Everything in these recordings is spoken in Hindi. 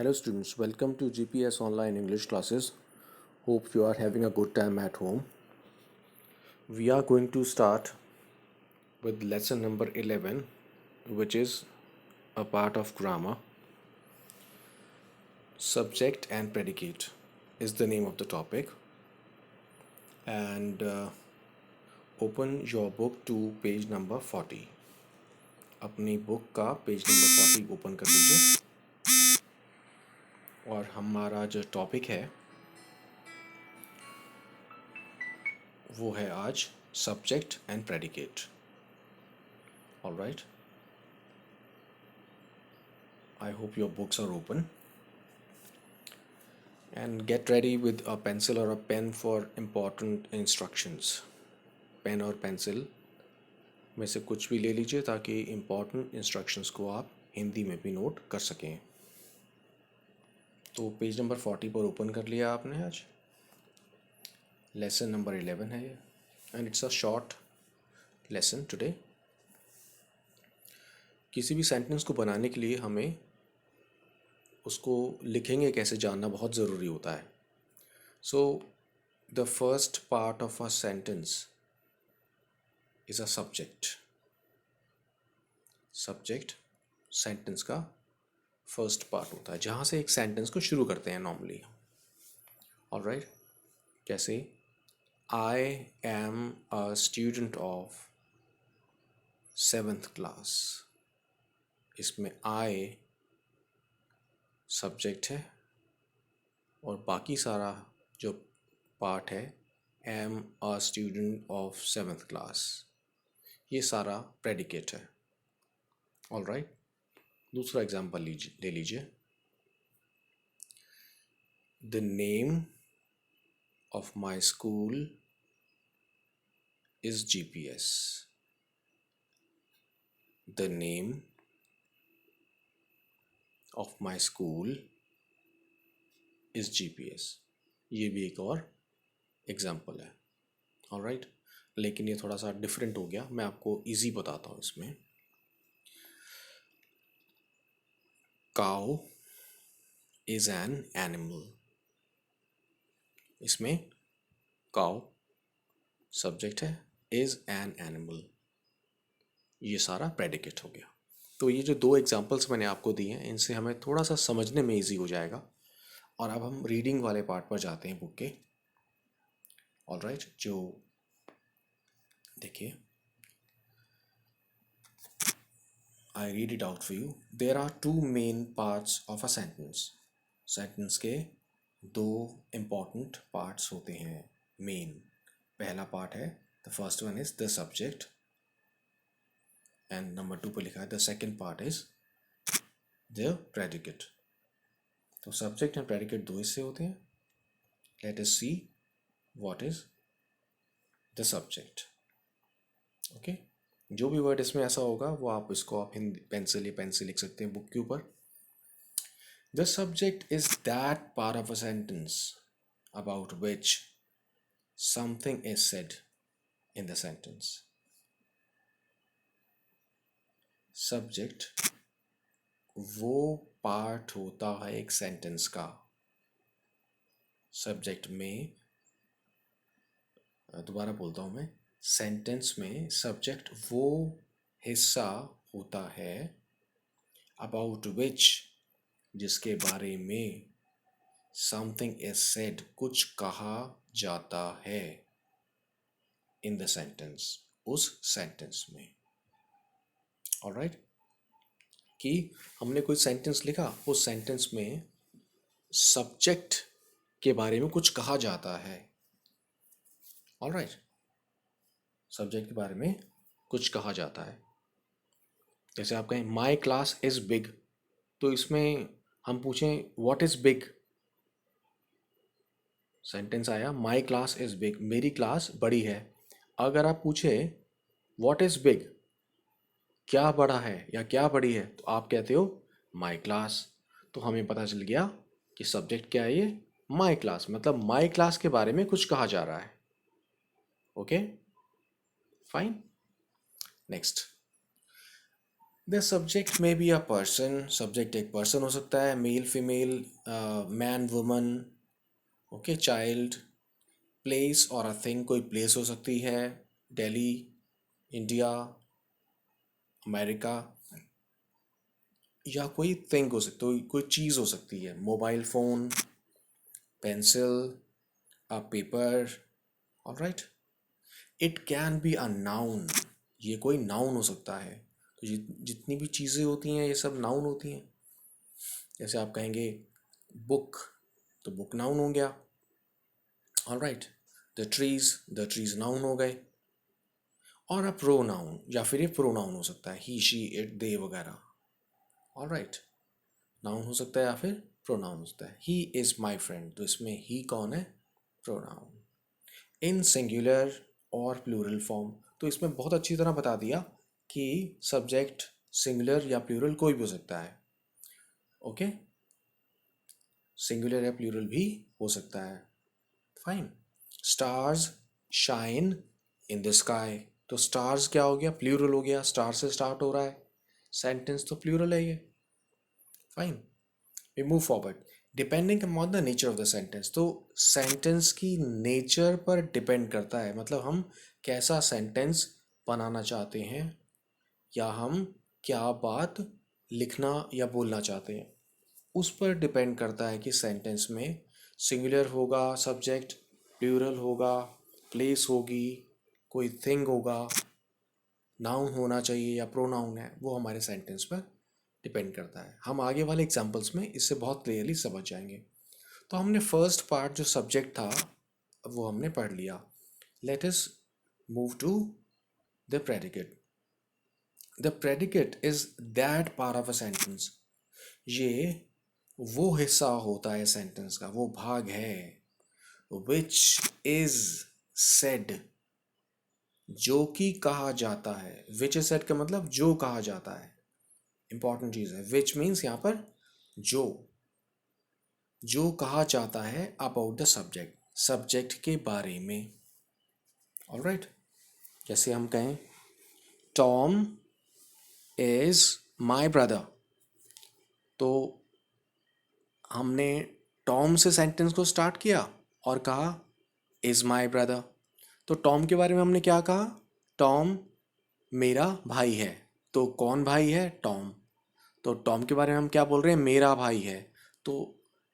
Hello students, welcome to GPS online English classes. Hope you are having a good time at home. We are going to start with lesson number 11, which is a part of grammar. Subject and predicate is the name of the topic. And open your book to page number 40. अपनी बुक का पेज नंबर 40 ओपन कर लीजिए और हमारा जो टॉपिक है वो है आज subject and predicate. All right. I hope your books are open and get ready with a pencil or a pen for important instructions. Pen और पेंसिल में से कुछ भी ले लीजिए ताकि important instructions को आप हिंदी में भी नोट कर सकें. तो पेज नंबर 40 पर ओपन कर लिया आपने आज. लेसन नंबर 11 है ये and it's a short lesson today. किसी भी सेंटेंस को बनाने के लिए हमें उसको लिखेंगे कैसे जानना बहुत ज़रूरी होता है. So the first part of a sentence is a subject. Subject sentence का फर्स्ट पार्ट होता है जहाँ से एक सेंटेंस को शुरू करते हैं नॉर्मली. ऑलराइट. कैसे? I am a student of 7th class. इसमें आई सब्जेक्ट है और बाकी सारा जो पार्ट है am a student of 7th class ये सारा प्रेडिकेट है. ऑलराइट. दूसरा एग्जांपल ले लीजिए. The name of my school is GPS. The name of my school is GPS. ये भी एक और एग्जाम्पल है. ऑलराइट. लेकिन ये थोड़ा सा डिफरेंट हो गया. मैं आपको इजी बताता हूँ इसमें. Cow is an animal. इसमें काउ सब्जेक्ट है, इज एन एनिमल, ये सारा प्रेडिकेट हो गया. तो ये जो दो एग्जांपल्स मैंने आपको दिए हैं इनसे हमें थोड़ा सा समझने में इजी हो जाएगा. और अब हम रीडिंग वाले पार्ट पर जाते हैं बुक के. ऑलराइट. जो देखिए, I read it out for you. There are 2 main parts of a sentence. Sentence के 2 इम्पॉर्टेंट पार्ट्स होते हैं. मेन पहला पार्ट है, the first one is the subject and number 2 पर लिखा है the second part is the predicate. तो सब्जेक्ट एंड प्रेडिकेट 2 हिस्से होते हैं. Let us see what is the subject. Okay. जो भी वर्ड इसमें ऐसा होगा वो आप इसको आप हिंदी पेंसिल या पेन से लिख सकते हैं बुक के ऊपर. The subject is that part of a sentence about which something is said in the sentence. Subject वो पार्ट होता है एक सेंटेंस का. सब्जेक्ट में, दोबारा बोलता हूँ मैं, सेंटेंस में सब्जेक्ट वो हिस्सा होता है अबाउट विच जिसके बारे में समथिंग इज सेड कुछ कहा जाता है इन द सेंटेंस उस सेंटेंस में. ऑलराइट. कि हमने कोई सेंटेंस लिखा, उस सेंटेंस में सब्जेक्ट के बारे में कुछ कहा जाता है. ऑलराइट. सब्जेक्ट के बारे में कुछ कहा जाता है. जैसे आप कहें माई क्लास इज बिग, तो इसमें हम पूछें व्हाट इज बिग. सेंटेंस आया माई क्लास इज बिग, मेरी क्लास बड़ी है. अगर आप पूछे व्हाट इज बिग, क्या बड़ा है या क्या बड़ी है, तो आप कहते हो माई क्लास. तो हमें पता चल गया कि सब्जेक्ट क्या है, ये माई क्लास, मतलब माई क्लास के बारे में कुछ कहा जा रहा है. Okay, fine. Next, the subject में बी अ पर्सन, सब्जेक्ट एक पर्सन हो सकता है, male female, man woman, okay, child. Place और अ थिंग, कोई प्लेस हो सकती है, दिल्ली, इंडिया, अमेरिका, या कोई थिंग हो सकती, कोई चीज़ हो सकती है, mobile phone, pencil, a paper, alright. It can be a noun, ये कोई नाउन हो सकता है। तो जितनी भी चीज़ें होती हैं ये सब नाउन होती हैं। जैसे आप कहेंगे बुक, तो बुक नाउन हो गया, ऑलराइट। द ट्रीज नाउन हो गए। और अ प्रोनाउन, या फिर ये प्रोनाउन हो सकता है, ही शी इट दे वगैरह, ऑलराइट। नाउन हो सकता है या फिर प्रोनाउन हो सकता है। ही इज़ माई फ्रेंड, तो इसमें ही कौन है, प्रोनाउन। इन सिंगुलर और प्लूरल फॉर्म, तो इसमें बहुत अच्छी तरह बता दिया कि सब्जेक्ट सिंगुलर या प्लूरल कोई भी हो सकता है, ओके। सिंगुलर या प्लूरल भी हो सकता है, fine. Stars shine in the sky, तो स्टार्स क्या हो गया, प्लूरल हो गया, स्टार से स्टार्ट हो रहा है, सेंटेंस तो प्लूरल है ये, fine. We move forward. Depending upon the nature of the sentence, तो सेंटेंस की नेचर पर डिपेंड करता है, मतलब हम कैसा सेंटेंस बनाना चाहते हैं, या हम क्या बात लिखना या बोलना चाहते हैं, उस पर डिपेंड करता है कि सेंटेंस में सिंगुलर होगा सब्जेक्ट, प्लूरल होगा, प्लेस होगी, कोई थिंग होगा, नाउन होना चाहिए या प्रोनाउन है, वो हमारे सेंटेंस पर डिपेंड करता है। हम आगे वाले एग्जांपल्स में इससे बहुत क्लियरली समझ जाएंगे। तो हमने फर्स्ट पार्ट जो सब्जेक्ट था वो हमने पढ़ लिया। Let us move to the predicate. The predicate is that part of a sentence, ये वो हिस्सा होता है सेंटेंस का, वो भाग है, विच इज सेड, जो कि कहा जाता है। विच इज सेड का मतलब जो कहा जाता है, इंपॉर्टेंट चीज है। विच मीन्स यहाँ पर जो, जो कहा जाता है अबाउट द सब्जेक्ट, सब्जेक्ट के बारे में, ऑलराइट। जैसे हम कहें टॉम इज माई ब्रदर, तो हमने टॉम से सेंटेंस को स्टार्ट किया और कहा इज माई ब्रदर। तो टॉम के बारे में हमने क्या कहा, टॉम मेरा भाई है। तो कौन भाई है, टॉम। तो टॉम के बारे में हम क्या बोल रहे हैं, मेरा भाई है। तो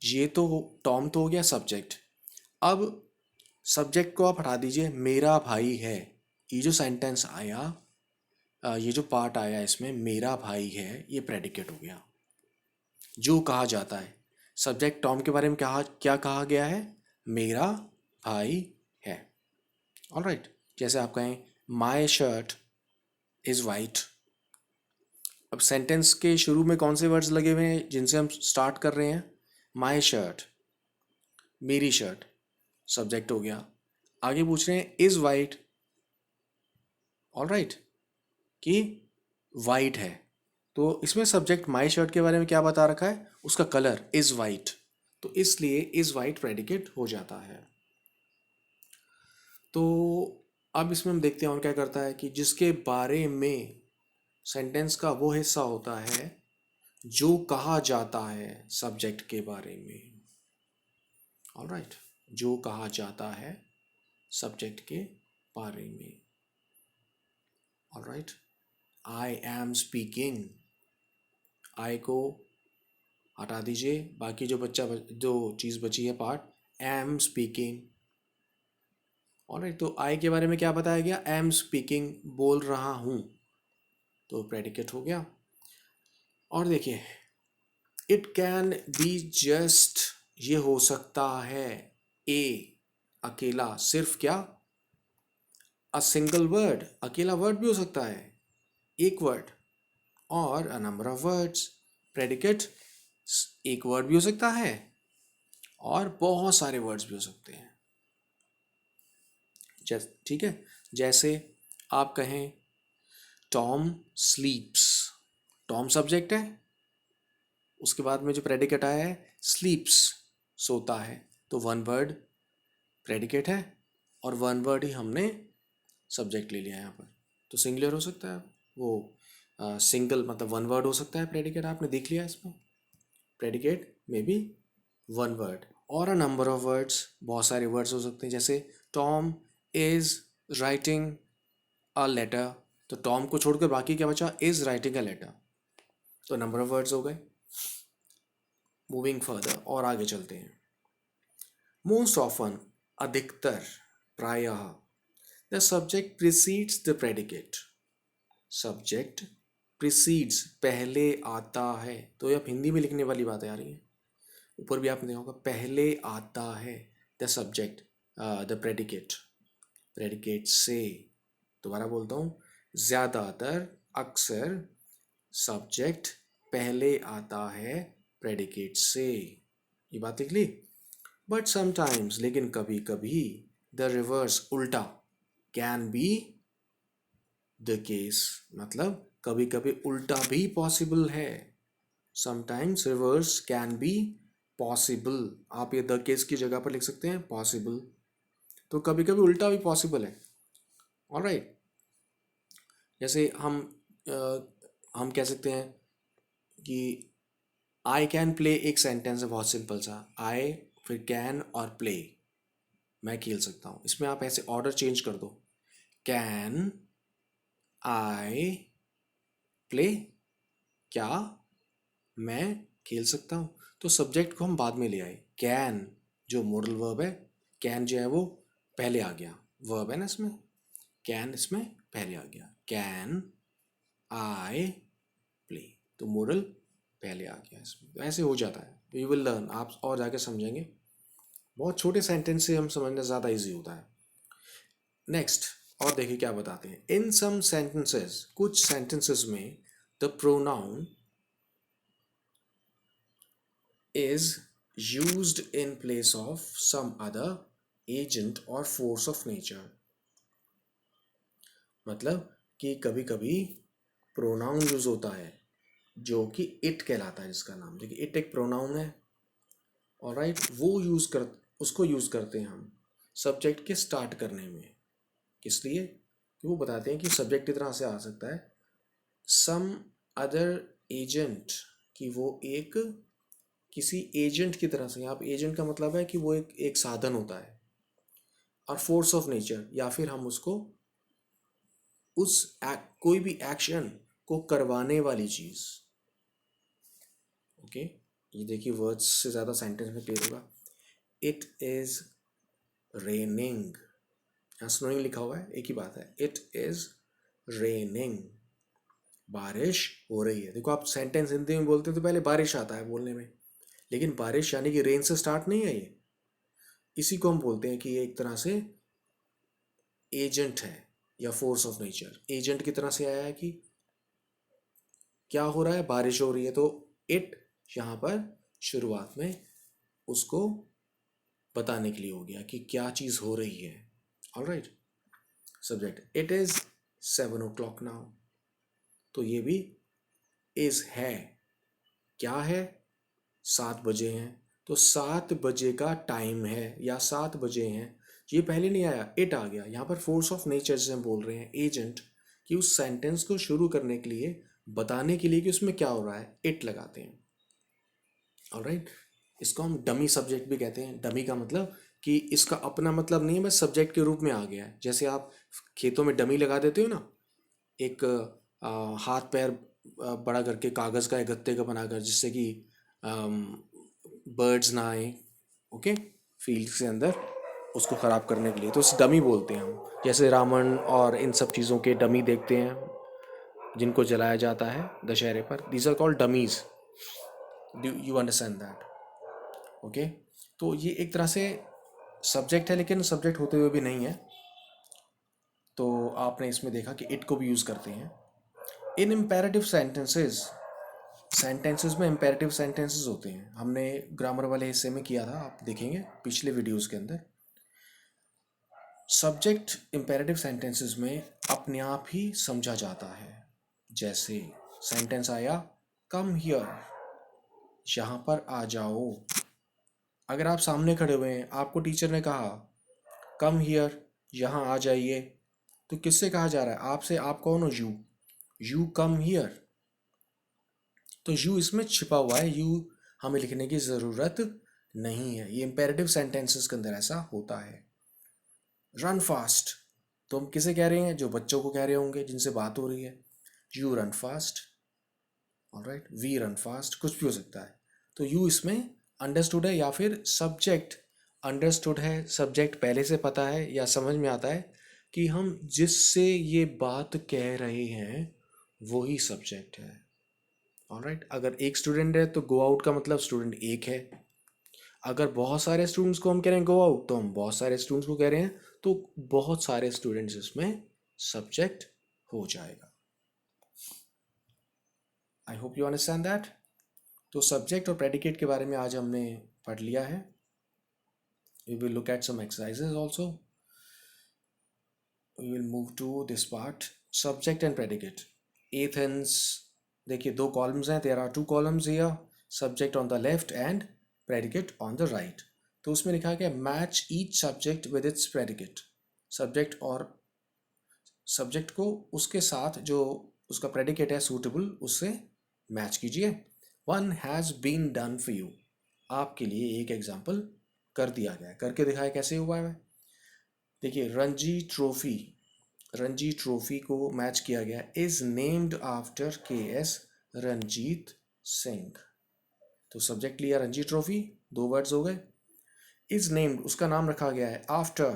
ये तो टॉम तो हो गया सब्जेक्ट। अब सब्जेक्ट को आप हटा दीजिए, मेरा भाई है, ये जो सेंटेंस आया, ये जो पार्ट आया इसमें मेरा भाई है, ये प्रेडिकेट हो गया, जो कहा जाता है। सब्जेक्ट टॉम के बारे में क्या क्या कहा गया है, मेरा भाई है, ऑलराइट। जैसे आप कहें माई शर्ट इज़ वाइट। अब सेंटेंस के शुरू में कौन से वर्ड्स लगे हुए हैं जिनसे हम स्टार्ट कर रहे हैं, माई शर्ट, मेरी शर्ट, सब्जेक्ट हो गया। आगे पूछ रहे हैं इज़ वाइट, ऑलराइट, कि वाइट है। तो इसमें सब्जेक्ट माई शर्ट के बारे में क्या बता रखा है, उसका कलर इज़ वाइट, तो इसलिए इज़ वाइट प्रेडिकेट हो जाता है। तो अब इसमें हम देखते हैं और क्या करता है कि जिसके बारे में सेंटेंस का वो हिस्सा होता है जो कहा जाता है सब्जेक्ट के बारे में, ऑलराइट, जो कहा जाता है सब्जेक्ट के बारे में, ऑलराइट। आई एम स्पीकिंग, आई को हटा दीजिए, बाकी जो चीज़ बची है पार्ट, एम स्पीकिंग, ऑलराइट। तो आई के बारे में क्या बताया गया, एम स्पीकिंग, बोल रहा हूँ, तो प्रेडिकेट हो गया। और देखिए इट कैन बी जस्ट, ये हो सकता है ए, अकेला, सिर्फ क्या, अ सिंगल वर्ड, अकेला वर्ड भी हो सकता है, एक वर्ड, और a number of words, predicate एक वर्ड भी हो सकता है और बहुत सारे वर्ड्स भी हो सकते हैं। ठीक है, जैसे आप कहें टॉम स्लीप्स, टॉम सब्जेक्ट है, उसके बाद में जो प्रेडिकेट आया है स्लीप्स, सोता है, तो वन वर्ड प्रेडिकेट है और वन वर्ड ही हमने सब्जेक्ट ले लिया है यहाँ पर, तो सिंगुलर हो सकता है वो, सिंगल मतलब वन वर्ड हो सकता है प्रेडिकेट, आपने देख लिया इसमें, प्रेडिकेट में भी वन वर्ड और अ नंबर ऑफ वर्ड्स, बहुत सारे वर्ड्स हो सकते हैं, जैसे Tom is writing a letter, तो टॉम को छोड़कर बाकी क्या बचा, इज राइटिंग अ लेटर, तो नंबर ऑफ वर्ड्स हो गए। मूविंग फर्दर, और आगे चलते हैं। मोस्ट ऑफन, अधिकतर, प्रायः, the subject precedes the predicate, subject precedes, पहले आता है, तो ये अब हिंदी में लिखने वाली बातें आ रही हैं। ऊपर भी आपने देखा होगा, पहले आता है the subject, the predicate, predicate से। दोबारा बोलता हूँ, ज़्यादातर, अक्सर, सब्जेक्ट पहले आता है प्रेडिकेट से, ये बात लिख ली। बट समटाइम्स, लेकिन कभी कभी, द रिवर्स, उल्टा, कैन बी द केस, मतलब कभी कभी उल्टा भी पॉसिबल है। Sometimes reverse can be possible, आप ये द केस की जगह पर लिख सकते हैं पॉसिबल, तो कभी कभी उल्टा भी पॉसिबल है। ऑलराइट, जैसे हम कह सकते हैं कि आई कैन प्ले, एक सेंटेंस है बहुत सिंपल सा, आई फिर कैन और प्ले, मैं खेल सकता हूँ, इसमें आप ऐसे ऑर्डर चेंज कर दो, कैन आई प्ले, क्या मैं खेल सकता हूँ, तो सब्जेक्ट को हम बाद में ले आए, कैन जो मॉडल वर्ब है, कैन जो है वो पहले आ गया, वर्ब है ना इसमें, कैन इसमें पहले आ गया, कैन आई प्ले, तो मॉडल पहले आ गया इसमें, तो ऐसे हो जाता है। यू विल लर्न, आप और जाके समझेंगे, बहुत छोटे सेंटेंस से हम समझना ज़्यादा इजी होता है। नेक्स्ट, और देखिए क्या बताते हैं, इन सम सेंटेंसेस, कुछ सेंटेंसेस में the pronoun is used in place of some other agent or force of nature, मतलब कि कभी कभी प्रोनाउन यूज होता है जो कि इट कहलाता है, जिसका नाम, देखिए इट एक प्रोनाउन है, और राइट, वो उसको यूज करते हैं हम सब्जेक्ट के स्टार्ट करने में, किस लिए, कि वो बताते हैं कि सब्जेक्ट की तरह से आ सकता है सम अदर एजेंट, कि वो एक किसी एजेंट की तरह से, यहाँ पे एजेंट का मतलब है कि वो एक साधन होता है, और फोर्स ऑफ नेचर, या फिर हम उसको कोई भी एक्शन को करवाने वाली चीज। ओके, ये देखिए वर्ड्स से ज़्यादा सेंटेंस में क्लियर होगा। इट इज रेनिंग, यहाँ स्नोइंग लिखा हुआ है, एक ही बात है, इट इज रेनिंग, बारिश हो रही है। देखो आप सेंटेंस हिंदी में बोलते हैं तो पहले बारिश आता है बोलने में, लेकिन बारिश यानी कि रेन से स्टार्ट नहीं है ये, इसी को हम बोलते हैं कि ये एक तरह से एजेंट है या फोर्स ऑफ नेचर, एजेंट की तरह से आया है कि क्या हो रहा है, बारिश हो रही है, तो इट यहाँ पर शुरुआत में उसको बताने के लिए हो गया कि क्या चीज़ हो रही है। Alright, subject, it is 7 o'clock now, तो ये भी इज है, क्या है, 7 बजे हैं, तो 7 बजे का टाइम है या 7 बजे हैं, ये पहले नहीं आया, इट आ गया, यहाँ पर फोर्स ऑफ नेचर से हम बोल रहे हैं एजेंट, कि उस सेंटेंस को शुरू करने के लिए, बताने के लिए कि उसमें क्या हो रहा है, इट लगाते हैं। ऑलराइट, इसको हम डमी सब्जेक्ट भी कहते हैं। डमी का मतलब कि इसका अपना मतलब नहीं है, बस सब्जेक्ट के रूप में आ गया है, जैसे आप खेतों में डमी लगा देते हो ना, एक हाथ पैर बड़ा करके कागज़ का या गत्ते का बनाकर, जिससे कि बर्ड्स ना आए, ओके, फील्ड के अंदर उसको ख़राब करने के लिए, तो उस डमी बोलते हैं हम। जैसे रावण और इन सब चीज़ों के डमी देखते हैं जिनको जलाया जाता है दशहरे पर, these are called dummies, do you understand that? Okay, तो ये एक तरह से सब्जेक्ट है, लेकिन सब्जेक्ट होते हुए भी नहीं है, तो आपने इसमें देखा कि इट को भी यूज़ करते हैं। इन इम्पेरेटिव सेंटेंसेस, सेंटेंसेस में इम्पेरेटिव सेंटेंसेस होते हैं, हमने ग्रामर वाले हिस्से में किया था, आप देखेंगे पिछले वीडियोस के अंदर। सब्जेक्ट इम्पेरेटिव सेंटेंसेस में अपने आप ही समझा जाता है, जैसे सेंटेंस आया कम हियर, यहाँ पर आ जाओ, अगर आप सामने खड़े हुए हैं, आपको टीचर ने कहा कम हियर, यहाँ आ जाइए, तो किससे कहा जा रहा है, आपसे, आप कौन हो, यू, यू कम हियर, तो यू इसमें छिपा हुआ है, यू हमें लिखने की ज़रूरत नहीं है। ये इंपेरेटिव सेंटेंसेस के अंदर ऐसा होता है। रन फास्ट, तो हम किसे कह रहे हैं? जो बच्चों को कह रहे होंगे जिनसे बात हो रही है। You run fast, alright, we run fast, कुछ भी हो सकता है। तो यू इसमें अंडरस्टूड है या फिर सब्जेक्ट अंडरस्टूड है, सब्जेक्ट पहले से पता है या समझ में आता है कि हम जिससे ये बात कह रहे हैं वही सब्जेक्ट है। ऑलराइट, अगर एक स्टूडेंट है तो गो आउट का मतलब स्टूडेंट एक है। अगर बहुत सारे स्टूडेंट्स को हम कह रहे हैं गो आउट, तो हम बहुत सारे स्टूडेंट्स को कह रहे हैं, तो बहुत सारे स्टूडेंट्स इसमें सब्जेक्ट हो जाएगा। I hope you understand that. तो सब्जेक्ट और प्रेडिकेट के बारे में आज हमने पढ़ लिया है। We will look at some exercises also. We will move to this part, subject and predicate. एथेंस, देखिए दो कॉलम्स हैं, there are two columns here, subject on the left and predicate on the right. तो उसमें लिखा गया match each subject with its predicate. Subject और सब्जेक्ट को उसके साथ जो उसका प्रेडिकेट है सूटेबल, उससे मैच कीजिए। One has been done for you, आपके लिए एक एग्जाम्पल कर दिया गया है। करके दिखाया कैसे हुआ है। देखिए रणजी ट्रॉफी, रणजी ट्रॉफी को मैच किया गया, इज नेम्ड आफ्टर के एस रंजीत सिंह। तो सब्जेक्ट लिया रणजी ट्रॉफी, दो वर्ड्स हो गए। इज नेम्ड, उसका नाम रखा गया है, आफ्टर,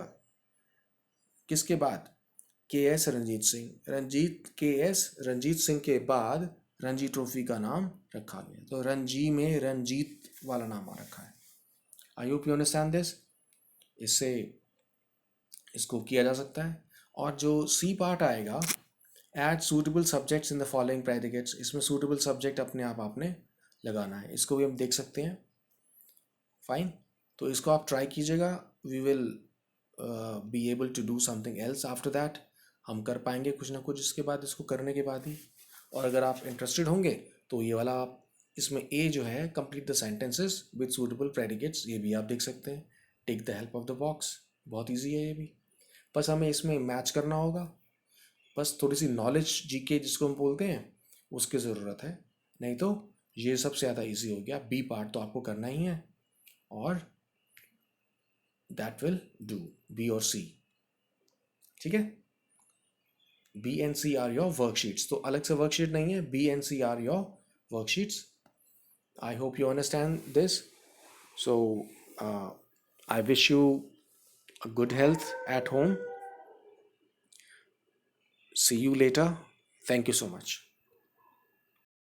किसके बाद? के एस रंजीत सिंह। रंजीत, के एस रंजीत सिंह के बाद रणजी ट्रॉफी का नाम रखा गया, तो रणजी में रंजीत वाला नाम आ रखा है। I hope you understand this. इससे इसको किया जा सकता है। और जो सी पार्ट आएगा, add suitable subjects in the following predicates, इसमें सूटेबल सब्जेक्ट अपने आप आपने लगाना है। इसको भी हम देख सकते हैं। फाइन, तो इसको आप ट्राई कीजिएगा। We will be able to do something else after that. हम कर पाएंगे कुछ ना कुछ इसके बाद, इसको करने के बाद ही। और अगर आप इंटरेस्टेड होंगे तो ये वाला आप इसमें ए जो है complete the sentences with suitable predicates, ये भी आप देख सकते हैं। Take the help of the box, बहुत ईजी है ये भी। बस हमें इसमें मैच करना होगा, बस थोड़ी सी नॉलेज जीके जिसको हम बोलते हैं उसकी ज़रूरत है। नहीं तो ये सबसे ज़्यादा इजी हो गया। बी पार्ट तो आपको करना ही है, और दैट विल डू, बी और सी। ठीक है, B and C are your worksheets, तो अलग से वर्कशीट नहीं है, B and C are your worksheets. I hope you understand this. So I wish you a good health at home. See you later. Thank you so much.